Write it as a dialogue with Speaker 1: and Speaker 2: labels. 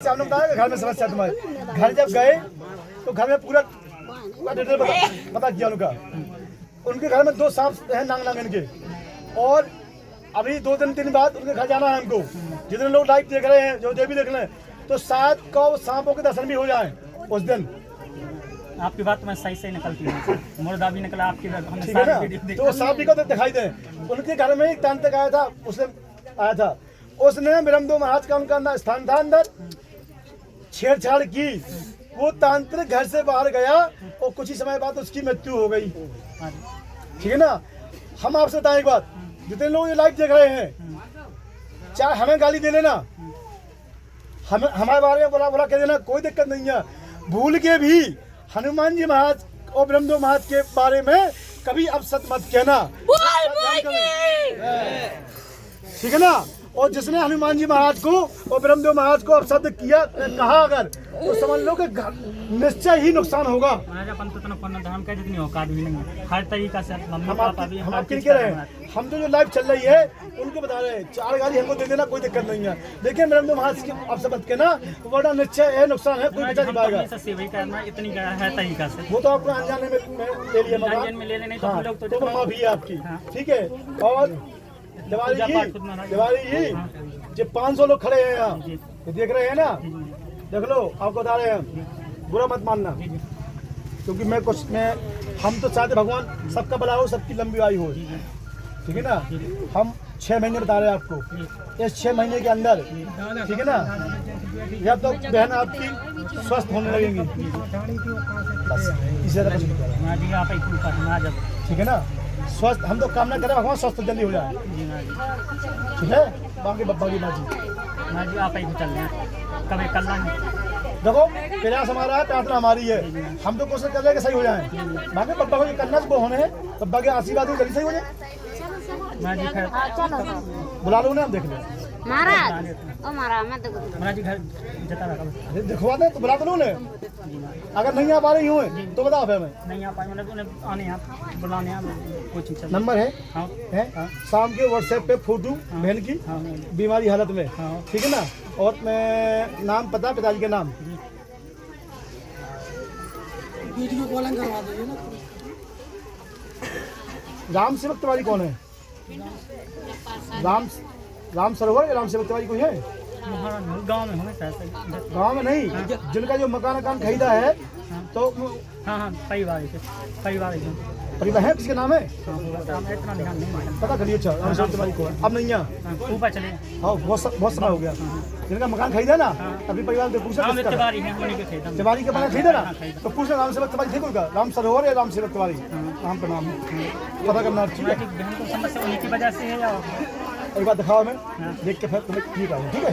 Speaker 1: आपने बताया घर में समस्या तुम्हारी। घर जब गए तो घर में पूरा डिटेल पता किया उनके घर में 2 सांप हैं नांग नांगन के। और अभी 2 दिन 3 बाद उनके घर जाना है हमको। जितने लोग लाइव देख रहे हैं, जो भी देख रहे हैं, तो शायद कौ सांपों के दर्शन भी हो जाए उस दिन।
Speaker 2: आपकी बात मैं सही से निकलती है, मुर्दा भी निकला आपकी हमने
Speaker 1: ठीक है ना। तो सांप भी को तो दिखाई दे। उनके घर में एक तांत्रिक आया था, उसने आया था, उसने ब्रह्मदेव महाराज का उनका स्थान था अंदर, छेड़छाड़ की। वो तांत्रिक घर से बाहर गया और कुछ ही समय बाद उसकी मृत्यु हो गई। ठीक है ना। हम आपसे बताएं एक बात, जितने लोग ये लाइव देख रहे हैं, चाहे हमें गाली दे लेना, हमारे बारे में बुरा कह देना, कोई दिक्कत नहीं है। भूल के भी हनुमान जी महाराज और ब्रह्मदेव महाराज के बारे में कभी अपशब्द मत कहना। ठीक है ना। और जिसने हनुमान जी महाराज को और ब्रह्मदेव महाराज को अपशब्द किया कहा अगर, तो समझ लो कि निश्चय ही नुकसान होगा। हम तो जो लाइव चल रही है उनको बता रहे हैं, 4 गाली हमको दे देना, कोई दिक्कत नहीं है। देखिए ब्रह्मदेव महाराज के अपशब्द के ना, वरना निश्चय है नुकसान है, कोई बचा नहीं पाएगा। वो तो आपको अनजाने में ले लिया मकान, तो माफी है आपकी। ठीक है। और दिवाली जी जो 500 लोग खड़े हैं यहाँ, ये देख रहे हैं ना, देख लो, आपको बता रहे हैं, बुरा मत मानना, क्योंकि हम तो चाहते भगवान सबका भला हो, सबकी लंबी आयु हो। ठीक है ना। हम 6 महीने बता रहे हैं आपको, इस 6 महीने के अंदर, ठीक है ना, जब तो बहन आपकी स्वस्थ होने लगेंगी, बस इसी तरह। ठीक है ना। स्वस्थ हम तो कामना करें भगवान स्वस्थ जल्दी हो जाए। ठीक है। बाकी बब्बा की माँ जी
Speaker 2: आप ही चल रहे हैं, कभी कल
Speaker 1: देखो, प्रयास हमारा है, प्रार्थना हमारी है, हम तो कोशिश कर रहे हैं कि सही हो जाए। बाकी बब्बा को जो करना वो होने हैं, बब्बा के आशीर्वाद जल्दी सही हो जाए। बुला लो ना, हम देख लें
Speaker 3: महाराज। ओ महाराज मैं तो
Speaker 2: महाराज जी घर जता रहा
Speaker 1: दिखवा दे तो बुला दो ना। अगर नहीं आ पा रही हूँ तो बताओ फिर। मैं
Speaker 2: नहीं आ पाए, मतलब आने आप बुलाने कोचिंग
Speaker 1: नंबर है।
Speaker 2: हाँ
Speaker 1: है। शाम के व्हाट्सएप पे फोटो बहन की बीमारी हालत में। ठीक है ना। और मैं नाम पता पिताजी के नाम
Speaker 4: वीडियो कॉलिंग करवा दीजिए ना।
Speaker 1: राम सेवक तिवारी कौन है? राम सरोवर या राम सेवक तिवारी कोई है?
Speaker 2: गांव में होने
Speaker 1: गांव में नहीं, जिनका जो मकान खरीदा है तो
Speaker 2: हाँ परिवार
Speaker 1: है, किसके नाम है
Speaker 2: इतना ध्यान नहीं
Speaker 1: पता करिए। अच्छा, राम सेवक तिवारी को है। अब नहीं है,
Speaker 2: ऊपर चले।
Speaker 1: हाँ, बहुत समय हो गया। जिनका मकान खरीदा ना, अभी परिवार से पूछा तिवारी के मकान खरीदा ना, तो पूछना राम सेवक तिवारी थे कोई का? राम सरोवर या राम सेवक तिवारी नाम का नाम है, पता करना।
Speaker 2: की वजह से है या
Speaker 1: एक बार दिखाओ हमें, देख के फिर तुम्हें ठीक है। ठीक है।